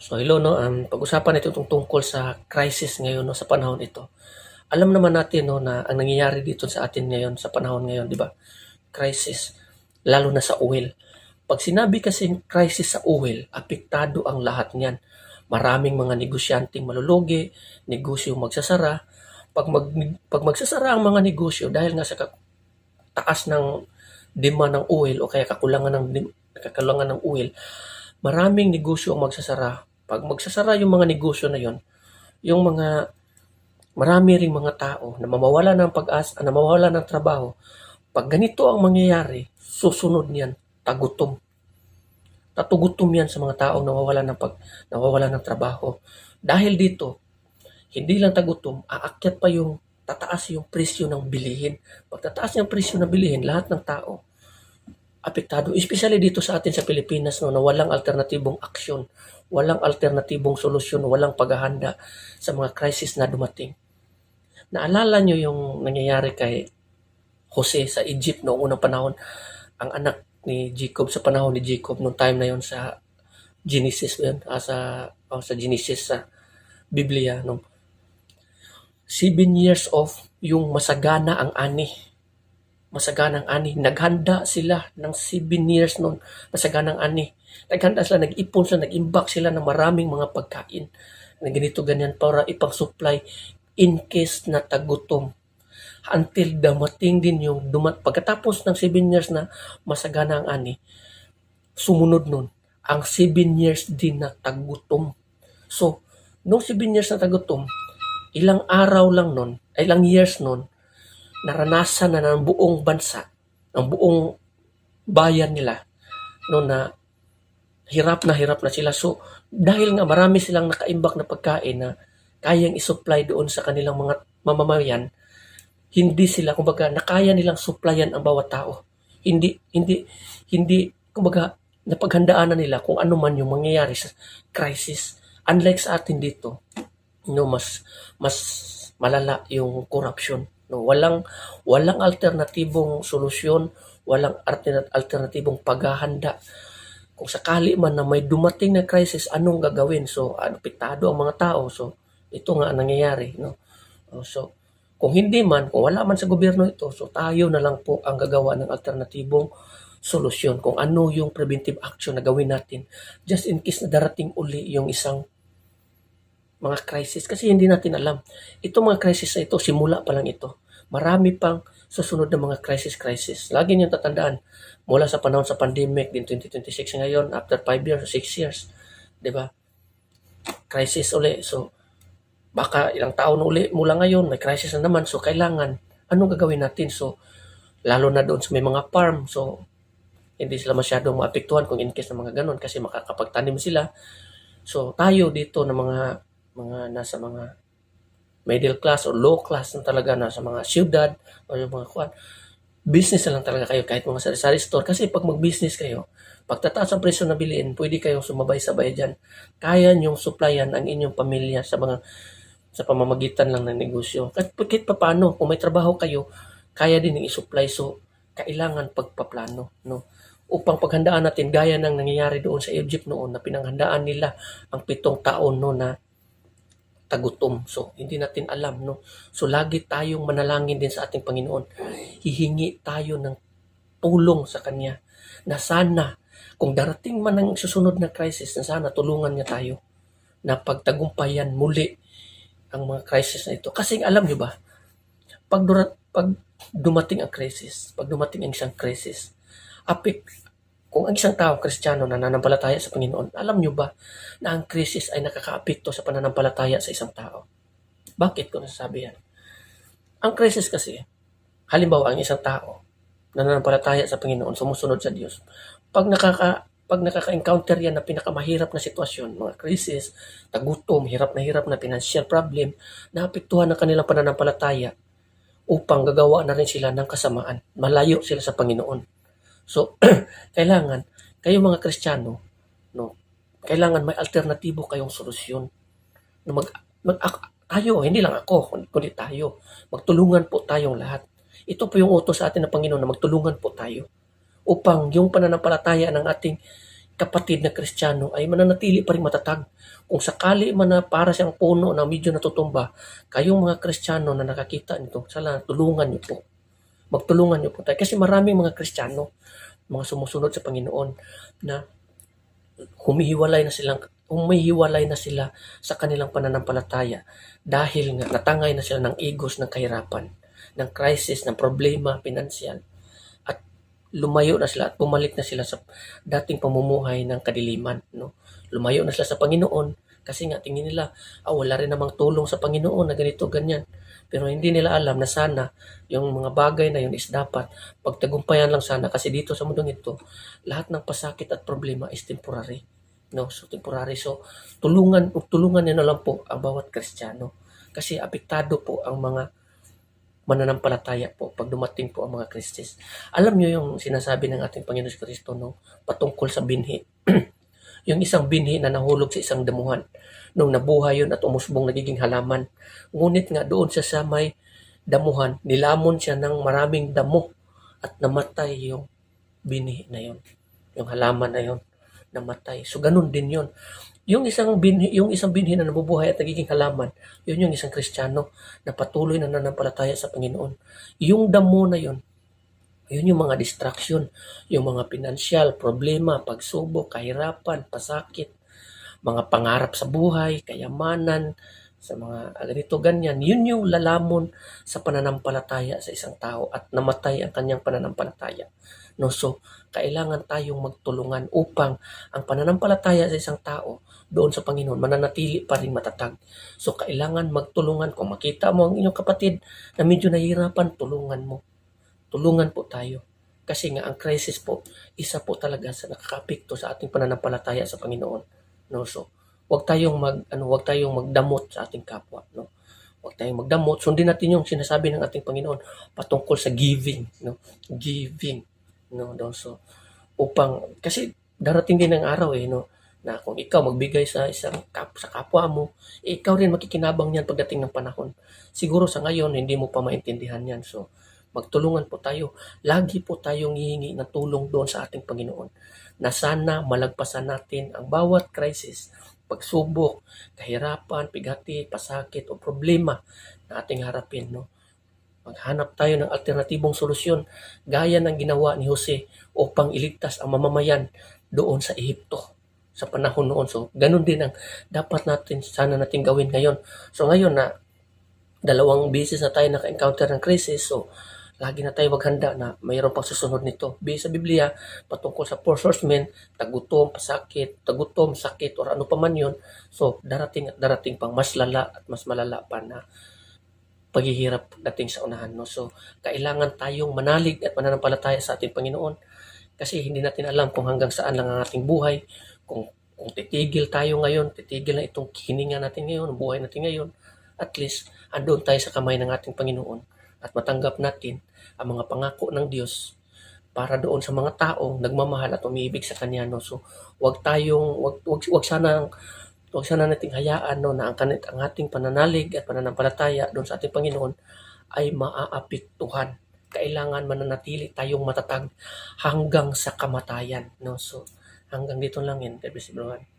So hello 'no, pag-usapan natin itong tungkol sa crisis ngayon 'no, sa panahon ito. Alam naman natin 'no, na ang nangyayari dito sa atin ngayon, sa panahon ngayon 'di ba, crisis, lalo na sa oil. 'Pag sinabi kasing crisis sa oil, apektado ang lahat niyan. Maraming mga negosyanteng malulugi, negosyong magsasara. 'Pag magsasara ang mga negosyo dahil nga sa taas ng demand ng oil o kaya kakulangan ng oil, maraming negosyo ang magsasara. 'Pag magsasara yung mga negosyo na yon, yung mga marami ring mga tao na ng pag-asa, na mawawalan ng trabaho. 'Pag ganito ang mangyayari, susunod niyan tagutom. Tatugutom 'yan sa mga taong nawawalan ng trabaho. Dahil dito, hindi lang tagutom, aakyat pa yung tataas yung presyo ng bilihin. 'Pag tataas yung presyo ng bilihin, lahat ng tao apektado. Especially dito sa atin sa Pilipinas 'no, na walang alternatibong aksyon, walang alternatibong solusyon, walang paghahanda sa mga crisis na dumating. Naalala niyo yung nangyayari kay Jose sa Egypt noong unang panahon, ang anak ni Jacob sa panahon ni Jacob nung time na yon sa Genesis yun, sa Genesis sa Biblia nung 7 years of yung masaganang ani. Naghanda sila ng 7 years noon, masaganang ani. Naghanda sila, nag-ipon sila, nag-imbak sila ng maraming mga pagkain na ganito ganyan para ipang-supply in case na tagutom. Until dumating din pagkatapos ng 7 years na masagana ang ani, sumunod nun, ang 7 years din na tagutom. So, nung 7 years na tagutom, ilang araw lang nun, ilang years nun, naranasan na ng buong bansa, ng buong bayan nila, no, na hirap na sila. So, dahil nga marami silang nakaimbak na pagkain na kayang isupply doon sa kanilang mga mamamayan, hindi sila, kumbaga, nakaya nilang supplyan ang bawat tao. Hindi, kumbaga, napaghandaan na nila kung ano man yung mangyayari sa crisis. Unlike sa atin dito, no, mas malala yung corruption. No, walang alternatibong solusyon, walang alternatibong paghahanda. Kung sakali man na may dumating na crisis, anong gagawin? So, apektado ang mga tao. So, ito nga ang nangyayari, no. So, kung wala man sa gobyerno ito, so tayo na lang po ang gagawa ng alternatibong solusyon kung ano yung preventive action na gawin natin just in case na darating uli yung isang mga crisis, kasi hindi natin alam. Itong mga crisis na ito, simula pa lang ito. Marami pang susunod na mga crisis. Lagi niyong tatandaan, mula sa panahon sa pandemic, din 2026 ngayon, after 5 years, 6 years, di ba? Crisis uli. So, baka ilang taon uli mula ngayon, may crisis na naman. So, kailangan, anong gagawin natin? So, lalo na doon sa may mga farm. So, hindi sila masyadong maapektuhan kung in case na mga ganun kasi makakapagtanim sila. So, tayo dito na mga nasa mga middle class o low class na talaga, nasa mga syudad o yung mga business na lang talaga kayo kahit mga sari-sari store. Kasi pag mag-business kayo, pagtataas ang presyo na biliin, pwede kayong sumabay-sabay dyan. Kaya niyong supplyan ang inyong pamilya sa pamamagitan lang ng negosyo. Kahit pa paano, kung may trabaho kayo, kaya din i-supply. So, kailangan pagpaplano, no? Upang paghandaan natin, gaya ng nangyayari doon sa Egypt noon, na pinanghandaan nila ang 7 taon, no, na tagutom. So, hindi natin alam, no? So, lagi tayong manalangin din sa ating Panginoon. Hihingi tayo ng tulong sa Kanya na sana, kung darating man ang susunod na crisis, na sana tulungan niya tayo na pagtagumpayan muli ang mga crisis na ito. Kasi alam niyo ba, pag dumating ang crisis, pag dumating ang isang crisis, kung ang isang tao, Kristiyano, na nananampalataya sa Panginoon, alam niyo ba na ang krisis ay nakakaapekto sa pananampalataya sa isang tao? Bakit ko nasasabi yan? Ang krisis kasi, halimbawa, ang isang tao, nananampalataya sa Panginoon, sumusunod sa Diyos, pag nakaka-encounter yan na pinakamahirap na sitwasyon, mga krisis, tagutom, hirap na financial problem, naapektuhan ng kanilang pananampalataya upang gagawa na rin sila ng kasamaan. Malayo sila sa Panginoon. So, kailangan, kayo mga Kristiyano, no, kailangan may alternatibo kayong solusyon. No, tayo, hindi lang ako, kundi tayo. Magtulungan po tayong lahat. Ito po yung utos sa atin ng Panginoon na magtulungan po tayo upang yung pananampalataya ng ating kapatid na Kristiyano ay mananatili pa rin matatag. Kung sakali man na para siyang puno na medyo natutumba, kayong mga Kristiyano na nakakita nito, sana tulungan niyo po. Magtulungan niyo po tayo. Kasi maraming mga Kristiyano, mga sumusunod sa Panginoon na humihiwalay na sila sa kanilang pananampalataya dahil nga natangay na sila ng igos ng kahirapan, ng crisis, ng problema, pinansyal, at lumayo na sila at bumalik na sila sa dating pamumuhay ng kadiliman, no? Lumayo na sila sa Panginoon kasi nga tingin nila, wala rin namang tulong sa Panginoon na ganito, ganyan. Pero hindi nila alam na sana yung mga bagay na yun is dapat pagtagumpayan lang sana kasi dito sa mundong ito, lahat ng pasakit at problema is temporary. No? So temporary. So tulungan niyo na lang po ang bawat Kristiyano kasi apektado po ang mga mananampalataya po pag dumating po ang mga Kristis. Alam niyo yung sinasabi ng ating Panginoon Kristo, no, patungkol sa binhi. Yung isang binhi na nahulog sa isang damuhan. Nung nabuhay yun at umusbong nagiging halaman. Ngunit nga doon sa may damuhan, nilamon siya ng maraming damo at namatay yung binhi na yun. Yung halaman na yun, namatay. So ganun din yun. Yung isang binhi na nabubuhay at nagiging halaman, yun yung isang Kristiyano na patuloy na nananampalataya sa Panginoon. Yung damo na yun, yun yung mga distraction, yung mga pinansyal, problema, pagsubok, kahirapan, pasakit, mga pangarap sa buhay, kayamanan, sa mga ganito, ganyan. Yun yung lalamon sa pananampalataya sa isang tao at namatay ang kanyang pananampalataya. No, so, kailangan tayong magtulungan upang ang pananampalataya sa isang tao doon sa Panginoon mananatili pa rin matatag. So, kailangan magtulungan. Kung makita mo ang inyong kapatid na medyo nahihirapan, tulungan mo. Tulungan po tayo. Kasi nga ang crisis po, isa po talaga sa nakakapekto sa ating pananampalataya sa Panginoon. No, so wag tayong magdamot sa ating kapwa, no. Wag tayong magdamot. Sundin natin yung sinasabi ng ating Panginoon patungkol sa giving, no. Giving, no. So upang kasi darating din ang araw no na kung ikaw magbigay sa sa kapwa mo, ikaw rin makikinabang niyan pagdating ng panahon. Siguro sa ngayon hindi mo pa maintindihan yan. So magtulungan po tayo. Lagi po tayong hihingi ng tulong doon sa ating Panginoon na sana malagpasan natin ang bawat crisis, pagsubok, kahirapan, bigati, pasakit o problema na ating harapin. No? Maghanap tayo ng alternatibong solusyon gaya ng ginawa ni Jose upang iligtas ang mamamayan doon sa Ehipto sa panahon noon. So, ganun din ang dapat sana natin gawin ngayon. So, ngayon na 2 beses na tayo naka-encounter ng crisis, so lagi na tayo maghanda na mayroon pang susunod nito. Sa Biblia, patungkol sa 4 horsemen, tagutom, sakit, or ano pa man yun. So, darating at darating pang mas lala at mas malala pa na paghihirap dating sa unahan. No? So, kailangan tayong manalig at mananampalataya sa ating Panginoon kasi hindi natin alam kung hanggang saan lang ang ating buhay. Kung titigil tayo ngayon, titigil na itong hininga natin ngayon, buhay natin ngayon, at least, andun tayo sa kamay ng ating Panginoon at matanggap natin ang mga pangako ng Diyos para doon sa mga taong nagmamahal at umiibig sa Kanya. No? So, wag sana nating hayaan no, na ang ating pananalig at pananampalataya doon sa ating Panginoon ay maaapektuhan. Kailangan mananatili tayong matatag hanggang sa kamatayan. No? So, hanggang dito lang yan. God bless everyone.